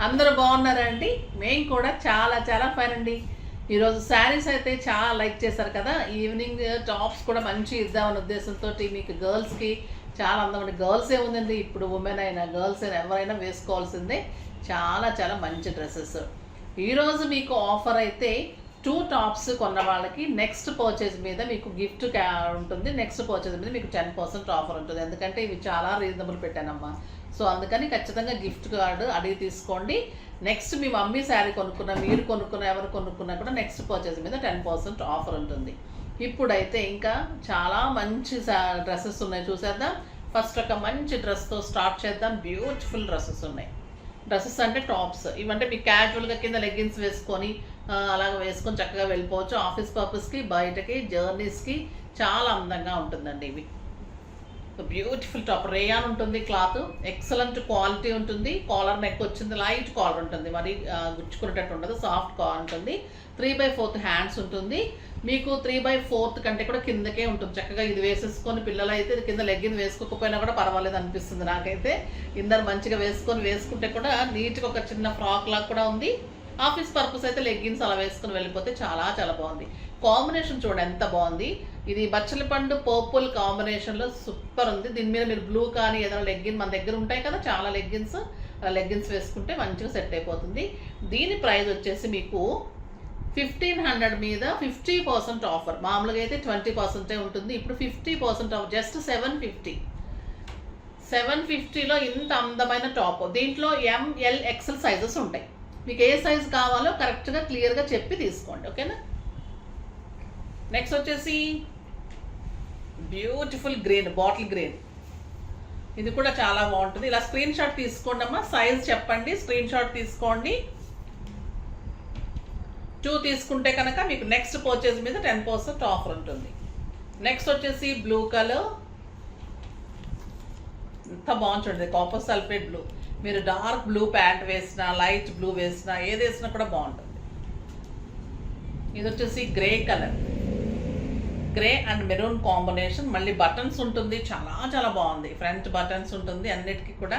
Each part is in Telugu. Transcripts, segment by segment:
అందరూ బాగున్నారా అండి? మేము కూడా చాలా చాలా ఫైన్ అండి. ఈరోజు శారీస్ అయితే చాలా లైక్ చేశారు కదా. ఈవినింగ్ టాప్స్ కూడా మంచి ఇద్దామనే ఉద్దేశంతో మీకు గర్ల్స్కి చాలా అందమైన గర్ల్స్ ఏముందండి, ఇప్పుడు ఉమెన్ అయినా గర్ల్స్ అయినా ఎవరైనా వేసుకోవాల్సిందే. చాలా చాలా మంచి డ్రెస్సెస్. ఈరోజు మీకు ఆఫర్ అయితే 2 టాప్స్ కొన్న వాళ్ళకి నెక్స్ట్ పర్చేజ్ మీద మీకు గిఫ్ట్ ఉంటుంది. నెక్స్ట్ పర్చేజ్ మీద మీకు 10% ఆఫర్ ఉంటుంది. ఎందుకంటే ఇవి చాలా రీజనబుల్ పెట్టానమ్మా. సో అందుకని ఖచ్చితంగా గిఫ్ట్ కార్డు అడిగి తీసుకోండి. నెక్స్ట్ మీ మమ్మీ శారీ కొనుక్కున్నా, మీరు కొనుక్కున్నా, ఎవరు కొనుక్కున్నా కూడా నెక్స్ట్ పర్చేజ్ మీద 10% ఆఫర్ ఉంటుంది. ఇప్పుడైతే ఇంకా చాలా మంచి డ్రెస్సెస్ ఉన్నాయి, చూసేద్దాం. ఫస్ట్ ఒక మంచి డ్రెస్తో స్టార్ట్ చేద్దాం. బ్యూటిఫుల్ డ్రెస్సెస్ ఉన్నాయి. డ్రెస్సెస్ అంటే టాప్స్ ఇవంటే మీకు క్యాజువల్గా కింద లెగ్గిన్స్ వేసుకొని అలాగ వేసుకొని చక్కగా వెళ్ళిపోవచ్చు. ఆఫీస్ పర్పస్కి, బయటకి, జర్నీస్కి చాలా అందంగా ఉంటుందండి ఇవి. బ్యూటిఫుల్ టాప్, రేయాన్ ఉంటుంది, క్లాత్ ఎక్సలెంట్ క్వాలిటీ ఉంటుంది. కాలర్ నెక్ వచ్చింది, లైట్ కాలర్ ఉంటుంది, మరి గుచ్చుకునేటట్టు ఉండదు, సాఫ్ట్ కాలర్ ఉంటుంది. 3/4 హ్యాండ్స్ ఉంటుంది. మీకు 3/4 కంటే కూడా కిందకే ఉంటుంది. చక్కగా ఇది వేసేసుకొని పిల్లలు అయితే కింద లెగ్గిన్ వేసుకోకపోయినా కూడా పర్వాలేదు అనిపిస్తుంది నాకైతే. ఇందరు మంచిగా వేసుకుంటే కూడా నీట్గా ఒక చిన్న ఫ్రాక్ లాగా కూడా ఉంది. ఆఫీస్ పర్పస్ అయితే లెగ్గిన్స్ అలా వేసుకుని వెళ్ళిపోతే చాలా చాలా బాగుంది. కాంబినేషన్ చూడండి ఎంత బాగుంది. ఇది బచ్చల పండు పర్పుల్ కాంబినేషన్లో సూపర్ ఉంది. దీని మీద మీరు బ్లూ కానీ ఏదైనా లెగ్గిన్ మన దగ్గర ఉంటాయి కదా చాలా లెగ్గిన్స్, లెగ్గిన్స్ వేసుకుంటే మంచిగా సెట్ అయిపోతుంది. దీని ప్రైస్ వచ్చేసి మీకు 1500 మీద 50% ఆఫర్. మామూలుగా అయితే 20% ఉంటుంది, ఇప్పుడు 50% ఆఫర్. జస్ట్ 750లో ఇంత అందమైన టాప్. దీంట్లో ML XL సైజెస్ ఉంటాయి. మీకు ఏ సైజ్ కావాలో కరెక్ట్గా క్లియర్గా చెప్పి తీసుకోండి, ఓకేనా. నెక్స్ట్ వచ్చేసి బ్యూటిఫుల్ గ్రీన్, బాటిల్ గ్రీన్. ఇది కూడా చాలా బాగుంటుంది. ఇలా స్క్రీన్ షాట్ తీసుకోండి అమ్మా, సైజ్ చెప్పండి, స్క్రీన్ షాట్ తీసుకోండి. 2 తీసుకుంటే కనుక మీకు నెక్స్ట్ పర్చేజ్ మీద 10% ఆఫర్ ఉంటుంది. నెక్స్ట్ వచ్చేసి బ్లూ కలర్, ఎంత బాగుంటుంది, కాపర్ సల్ఫేట్ బ్లూ. మీరు డార్క్ బ్లూ ప్యాంట్ వేసినా, లైట్ బ్లూ వేసినా, ఏది వేసినా కూడా బాగుంటుంది. ఇది వచ్చేసి grey colour, grey and maroon combination. మళ్ళీ బటన్స్ ఉంటుంది, చాలా చాలా బాగుంది. ఫ్రంట్ బటన్స్ ఉంటుంది అన్నిటికీ కూడా,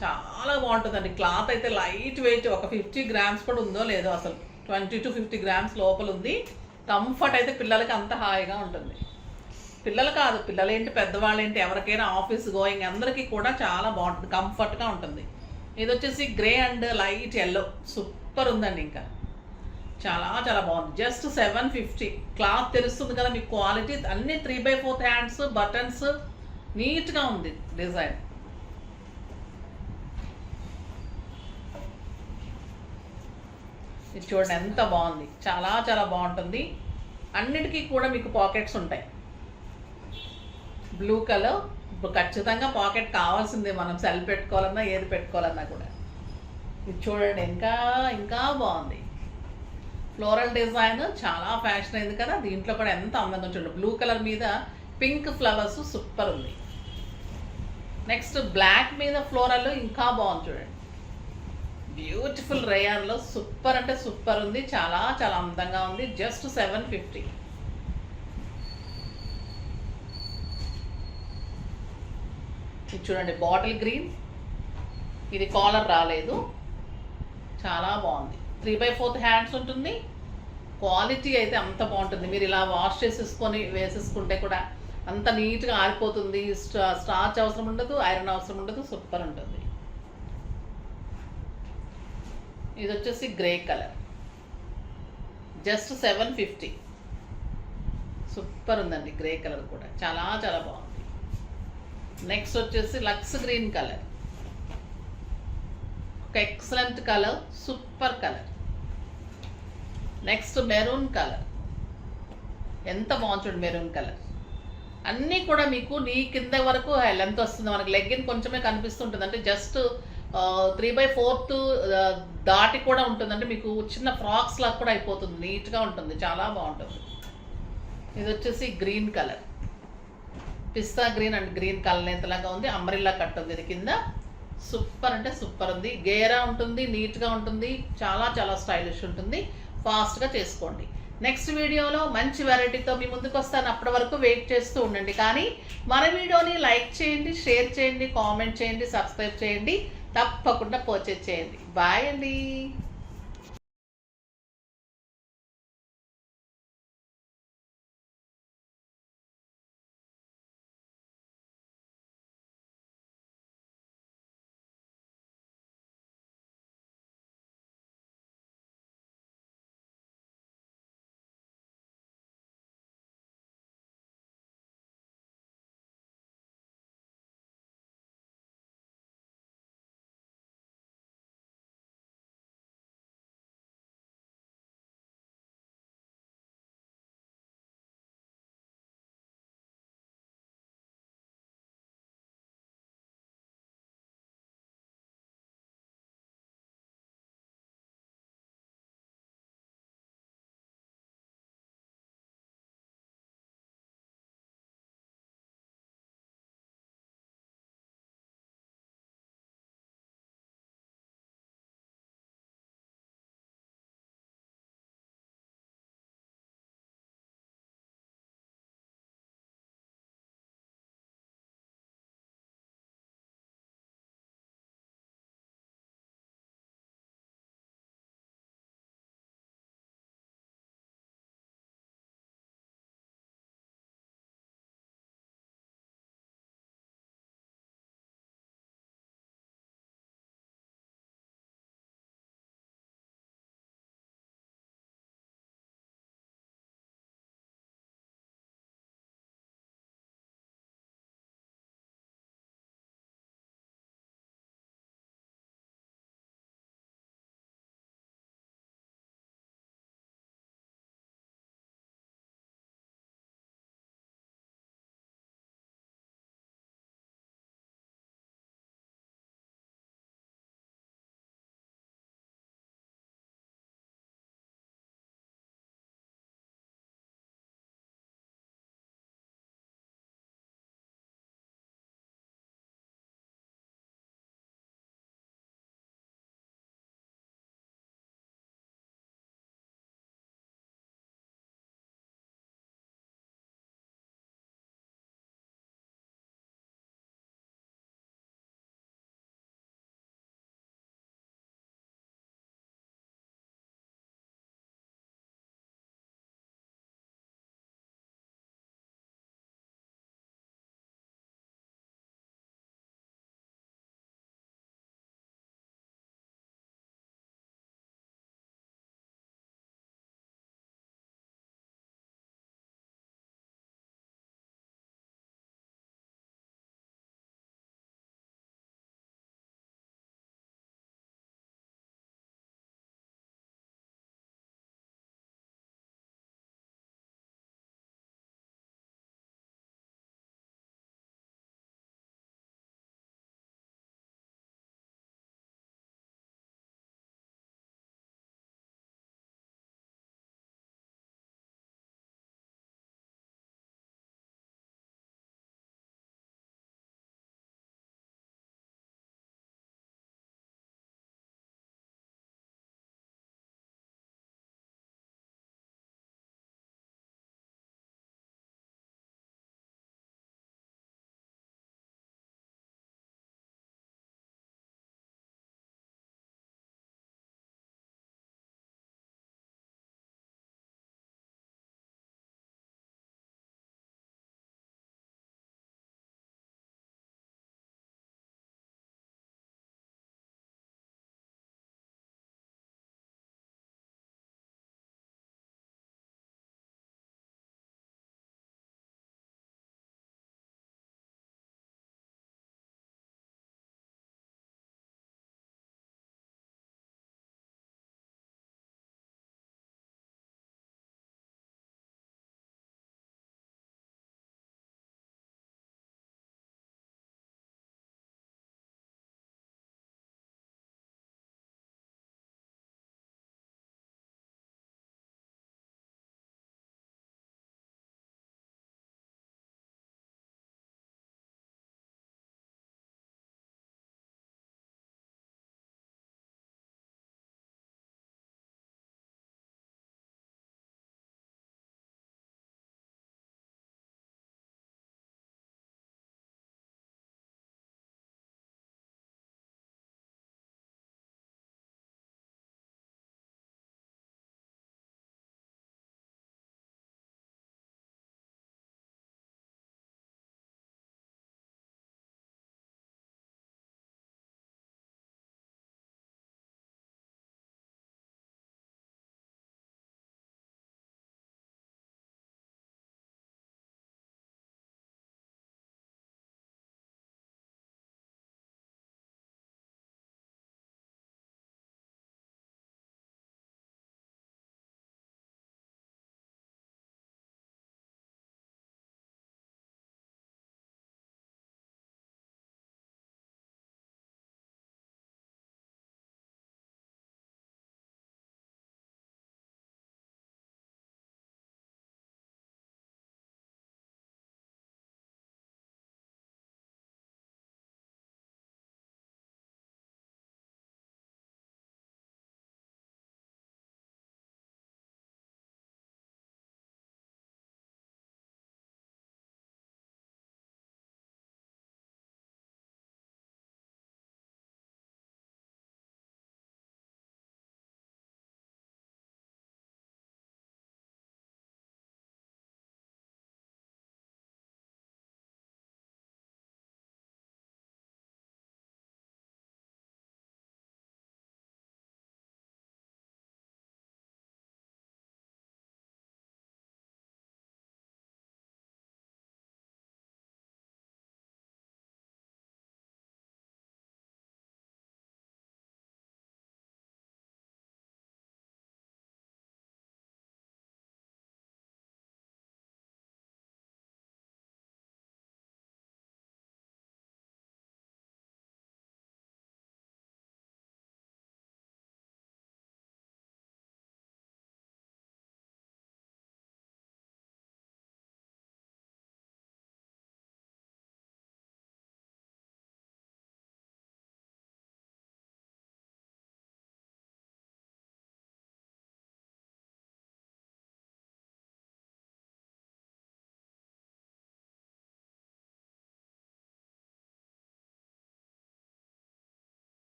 చాలా బాగుంటుందండి. క్లాత్ అయితే లైట్ వెయిట్, ఒక 50 గ్రామ్స్ కూడా ఉందో లేదో, అసలు 20 to 50 గ్రామ్స్ లోపల ఉంది. కంఫర్ట్ అయితే పిల్లలకి అంత హాయిగా ఉంటుంది. పిల్లలు కాదు, పిల్లలేంటి పెద్దవాళ్ళేంటి ఎవరికైనా ఆఫీస్ గోయింగ్ అందరికీ కూడా చాలా బాగుంటుంది, కంఫర్ట్గా ఉంటుంది. ఇది వచ్చేసి grey and light yellow, super ఉందండి. ఇంకా చాలా చాలా బాగుంది. జస్ట్ 750. క్లాత్ తెలుస్తుంది కదా మీకు, క్వాలిటీ అన్నీ 3/4 హ్యాండ్స్, బటన్స్, నీట్గా ఉంది డిజైన్. ఇది చూడండి ఎంత బాగుంది, చాలా చాలా బాగుంటుంది. అన్నిటికీ కూడా మీకు పాకెట్స్ ఉంటాయి. బ్లూ కలర్, ఇప్పుడు ఖచ్చితంగా పాకెట్ కావాల్సిందే, మనం సెల్ పెట్టుకోవాలన్నా ఏది పెట్టుకోవాలన్నా కూడా. ఇది చూడండి ఇంకా ఇంకా బాగుంది. ఫ్లోరల్ డిజైన్ చాలా ఫ్యాషన్ అయింది కదా, దీంట్లో కూడా ఎంత అందంగా చూడండి. బ్లూ కలర్ మీద పింక్ ఫ్లవర్స్ సూపర్ ఉంది. నెక్స్ట్ బ్లాక్ మీద ఫ్లోరల్ ఇంకా బాగుంది చూడండి. బ్యూటిఫుల్ రేయాన్లో సూపర్ అంటే సూపర్ ఉంది, చాలా చాలా అందంగా ఉంది. జస్ట్ 750. ఇది చూడండి బాటిల్ గ్రీన్, ఇది కాలర్ రాలేదు, చాలా బాగుంది. 3/4 హ్యాండ్స్ ఉంటుంది. క్వాలిటీ అయితే అంత బాగుంటుంది. మీరు ఇలా వాష్ చేసేసుకొని వేసేసుకుంటే కూడా అంత నీట్గా ఆరిపోతుంది. స్టార్చ్ అవసరం ఉండదు, ఐరన్ అవసరం ఉండదు, సూపర్ ఉంటుంది. ఇది వచ్చేసి గ్రే కలర్, జస్ట్ 750. సూపర్ ఉందండి, గ్రే కలర్ కూడా చాలా చాలా బాగుంది. నెక్స్ట్ వచ్చేసి లక్స్ గ్రీన్ కలర్, ఒక excellent colour, super colour. Next maroon colour, ఎంత బాగుంటుంది మెరూన్ కలర్. అన్నీ కూడా మీకు నీ కింద వరకు లెంత్ వస్తుంది. మనకి లెగ్గిన్ కొంచెమే కనిపిస్తుంటుంది, అంటే జస్ట్ 3/4 దాటి కూడా ఉంటుంది. అంటే మీకు చిన్న ఫ్రాక్స్ లాగా కూడా అయిపోతుంది, నీట్గా ఉంటుంది, చాలా బాగుంటుంది. ఇది వచ్చేసి గ్రీన్ కలర్, పిస్తా గ్రీన్ అండ్ గ్రీన్ కలర్ ఎంతలాగా ఉంది. అంబ్రెల్లా కట్ ఉంది ఇది కింద, సూపర్ అంటే సూపర్ ఉంది. గేరా ఉంటుంది, నీట్గా ఉంటుంది, చాలా చాలా స్టైలిష్ ఉంటుంది. ఫాస్ట్గా చేసుకోండి. నెక్స్ట్ వీడియోలో మంచి వెరైటీతో మీ ముందుకు వస్తాను. అప్పటి వరకు వెయిట్ చేస్తూ ఉండండి. కానీ మన వీడియోని లైక్ చేయండి, షేర్ చేయండి, కామెంట్ చేయండి, సబ్స్క్రైబ్ చేయండి. తప్పకుండా పర్చేజ్ చేయండి. బాయ్ అండి.